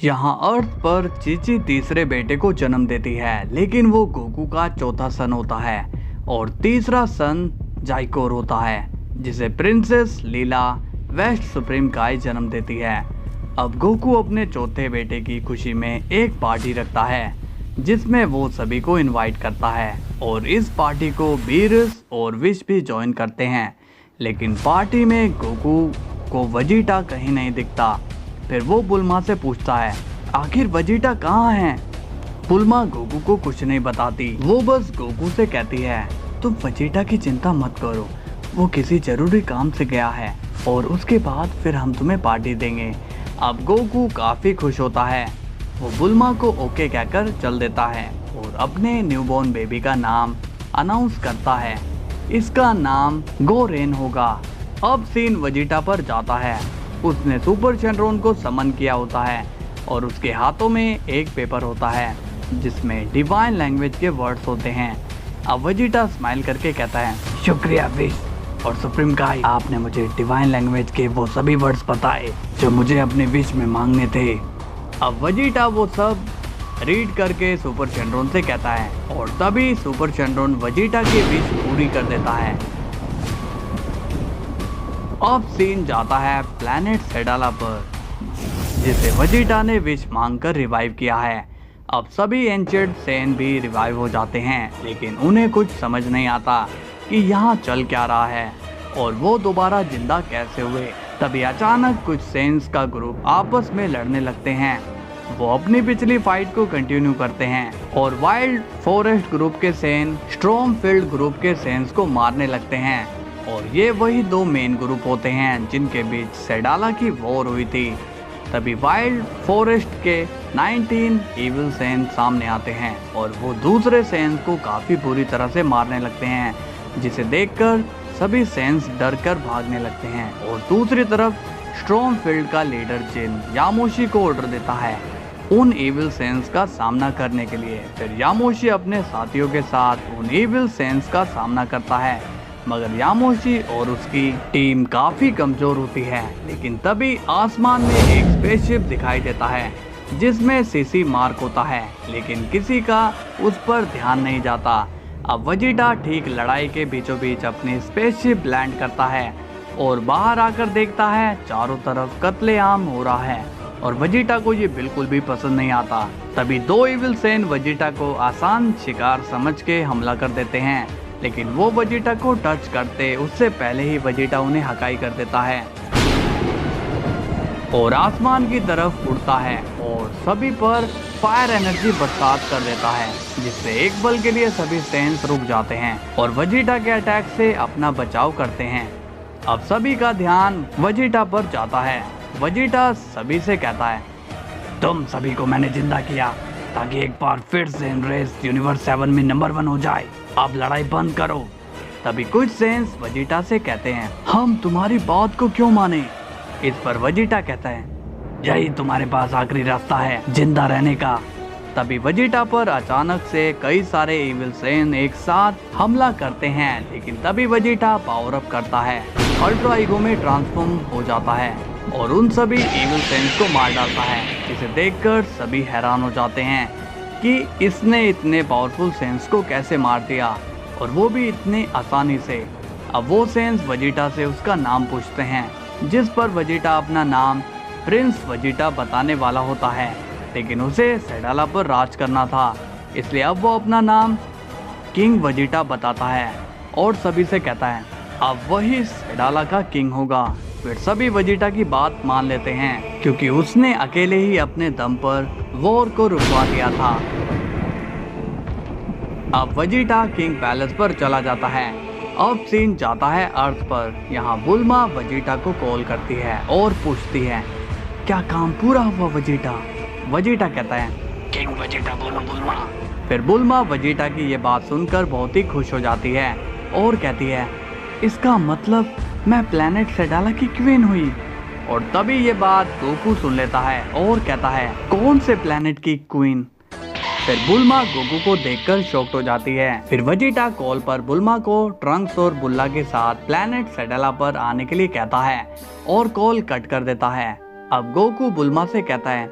यहाँ अर्थ पर चीची तीसरे बेटे को जन्म देती है, लेकिन वो गोकू का चौथा सन होता है और तीसरा सन जाइकोर होता है, जिसे प्रिंसेस लीला वेस्ट सुप्रीम काई जन्म देती है। अब गोकू अपने चौथे बेटे की खुशी में एक पार्टी रखता है, जिसमें वो सभी को इनवाइट करता है और इस पार्टी को बीरस और विश भी ज्वाइन करते हैं। लेकिन पार्टी में गोकू को वजीटा कहीं नहीं दिखता। फिर वो बुल्मा से पूछता है, आखिर वजीटा कहाँ है? बुल्मा गोकू को कुछ नहीं बताती। वो बस गोकू से कहती है, तुम वजीटा की चिंता मत करो, वो किसी जरूरी काम से गया है और उसके बाद फिर हम तुम्हें पार्टी देंगे। अब गोकू काफी खुश होता है। वो बुल्मा को ओके कहकर चल देता है और अपने न्यूबॉर्न बेबी का नाम अनाउंस करता है। इसका नाम गोरेन होगा। अब सीन वजीटा पर जाता है। उसने सुपर शेनरॉन को समन किया होता है और उसके हाथों में एक पेपर होता है जिसमें डिवाइन लैंग्वेज के वर्ड्स होते हैं। अब वजीटा स्माइल करके कहता है, शुक्रिया विश और सुप्रीम काई, आपने मुझे डिवाइन लैंग्वेज के वो सभी वर्ड्स बताए जो मुझे अपने विश में मांगने थे। अब वजीटा वो सब रीड करके सुपर शेनरॉन से कहता है और तभी सुपर शेनरॉन वजीटा की विश पूरी कर देता है। अब सीन जाता है प्लैनेट सेडाला पर, जिसे वजीटा ने विश मांगकर रिवाइव किया है। अब सभी एंचर्ड सेन भी रिवाइव हो जाते हैं, लेकिन उन्हें कुछ समझ नहीं आता कि यहाँ चल क्या रहा है और वो दोबारा जिंदा कैसे हुए। तभी अचानक कुछ सेंस का ग्रुप आपस में लड़ने लगते हैं। वो अपनी पिछली फाइट को कंटिन्यू करते हैं और वाइल्ड फॉरेस्ट ग्रुप के सेन स्ट्रॉमफील्ड ग्रुप के सेंस को मारने लगते हैं और ये वही दो मेन ग्रुप होते हैं जिनके बीच सेडाला की वॉर हुई थी। तभी वाइल्ड फॉरेस्ट के 19 इविल सेन सामने आते हैं और वो दूसरे सेंस को काफी बुरी तरह से मारने लगते हैं, जिसे देखकर सभी सेंस डर कर भागने लगते हैं। और दूसरी तरफ स्ट्रॉमफील्ड का लीडर जिन यामोशी को ऑर्डर देता है उन इविल सेंस का सामना करने के लिए। फिर यामोशी अपने साथियों के साथ उन इविल सेंस का सामना करता है, मगर यामोशी और उसकी टीम काफी कमजोर होती है। लेकिन तभी आसमान में एक स्पेसशिप दिखाई देता है जिसमें सीसी मार्क होता है, लेकिन किसी का उस पर ध्यान नहीं जाता। अब वजीटा ठीक लड़ाई के बीचों बीच अपनी स्पेसशिप लैंड करता है और बाहर आकर देखता है चारों तरफ कत्लेआम हो रहा है और वजीटा को ये बिल्कुल भी पसंद नहीं आता। तभी दो इविल सेन वजीटा को आसान शिकार समझ के हमला कर देते हैं, लेकिन वो वजीटा को टच करते उससे पहले ही वजीटा उन्हें हकाई कर देता है और आसमान की तरफ उड़ता है और सभी पर फायर एनर्जी बरसात कर देता है, जिससे एक पल के लिए सभी सेंस रुक जाते हैं और वजीटा के अटैक से अपना बचाव करते हैं। अब सभी का ध्यान वजीटा पर जाता है। वजीटा सभी से कहता है, तुम सभी को मैंने जिंदा किया ताकि एक बार फिर से रेस यूनिवर्स 7 में नंबर 1 हो जाए। अब लड़ाई बंद करो। तभी कुछ सेंस वजीटा से कहते हैं, हम तुम्हारी बात को क्यों माने? इस पर वजीटा कहता है, यही तुम्हारे पास आखिरी रास्ता है जिंदा रहने का। तभी वजीटा पर अचानक से कई सारे इविल सेन एक साथ हमला करते हैं, लेकिन तभी वजीटा पावर अप करता है, अल्ट्रा ईगो में ट्रांसफॉर्म हो जाता है और उन सभी इविल सेंस को मार डालता है, जिसे देखकर सभी हैरान हो जाते हैं कि इसने इतने पावरफुल सेंस को कैसे मार दिया और वो भी इतने आसानी से। अब वो सेंस वजीटा से उसका नाम पूछते हैं, जिस पर वजीटा अपना नाम प्रिंस वजीटा बताने वाला होता है, लेकिन उसे सेडाला पर राज करना था, इसलिए अब वो अपना नाम किंग वजीटा बताता है और सभी से कहता है अब वही सेडाला का किंग होगा। फिर सभी वजीटा की बात मान लेते हैं क्योंकि उसने अकेले ही अपने दम पर वॉर को रुकवा दिया था। अब वजीटा किंग पैलेस पर चला जाता है। अब सीन जाता है अर्थ पर। यहाँ बुल्मा वजीटा को कॉल करती है और पूछती है, क्या काम पूरा हुआ वजीटा? वजीटा कहता है, किंग वजीटा बोलो बुल्मा। फिर बुल्मा वजीटा की ये बात सुनकर बहुत ही खुश हो जाती है और कहती है, इसका मतलब मैं प्लैनेट सेडाला की क्वीन हुई। और तभी ये बात गोकू सुन लेता है और कहता है, कौन से प्लैनेट की क्वीन? फिर बुल्मा गोकू को देखकर शॉक्ड हो जाती है। फिर वजीटा कॉल पर बुल्मा को ट्रंक्स और बुल्ला के साथ प्लैनेट सेडाला पर आने के लिए कहता है और कॉल कट कर देता है। अब गोकू बुल्मा से कहता है,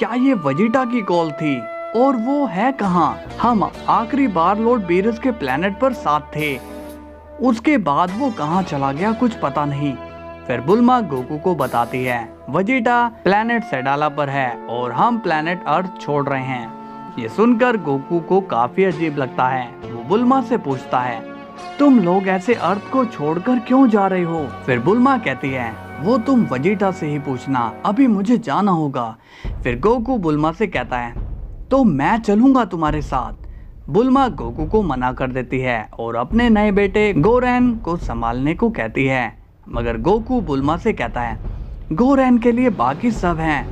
क्या ये वेजिटा की कॉल थी? और वो है कहाँ? हम आखिरी बार लॉर्ड बीरस के प्लेनेट पर साथ थे, उसके बाद वो कहाँ चला गया कुछ पता नहीं। फिर बुल्मा गोकू को बताती है वेजिटा प्लेनेट सेडाला पर है और हम प्लेनेट अर्थ छोड़ रहे हैं। ये सुनकर गोकू को काफी अजीब लगता है। वो बुल्मा से पूछता है तुम लोग ऐसे अर्थ को छोड़कर क्यों जा रहे हो? फिर बुल्मा कहती है वो तुम वेजिटा से ही पूछना, अभी मुझे जाना होगा। फिर गोकू बुल्मा से कहता है तो मैं चलूंगा तुम्हारे साथ। बुल्मा गोकू को मना कर देती है और अपने नए बेटे गोरैन को संभालने को कहती है, मगर गोकू बुल्मा से कहता है गोरैन के लिए बाकी सब हैं,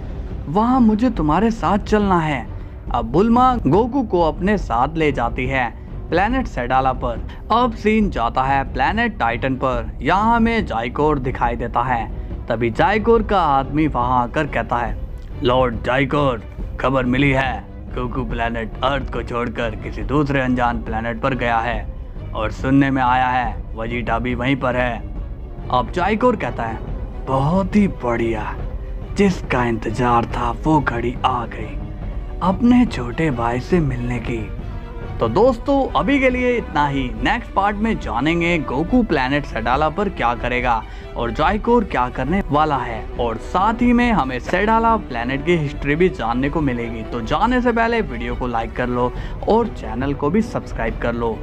वहाँ मुझे तुम्हारे साथ चलना है। अब बुल्मा गोकू को अपने साथ ले जाती है प्लेनेट सेडाला पर। अब सीन जाता है प्लेनेट टाइटन पर। यहाँ हमें जाइकोर दिखाई देता है। तभी जाइकोर का आदमी वहाँ आकर कहता है लॉर्ड जाइकोर, खबर मिली है गोकू प्लेनेट अर्थ को छोड़कर किसी दूसरे अनजान प्लेनेट पर गया है और सुनने में आया है वेजिटा भी वहीं पर है। अब जाइकोर कहता है बहुत ही बढ़िया, जिसका इंतजार था वो घड़ी आ गई अपने छोटे भाई से मिलने की। तो दोस्तों अभी के लिए इतना ही। नेक्स्ट पार्ट में जानेंगे गोकू प्लेनेट सेडाला पर क्या करेगा और जाइकोर क्या करने वाला है, और साथ ही में हमें सेडाला प्लेनेट की हिस्ट्री भी जानने को मिलेगी। तो जाने से पहले वीडियो को लाइक कर लो और चैनल को भी सब्सक्राइब कर लो।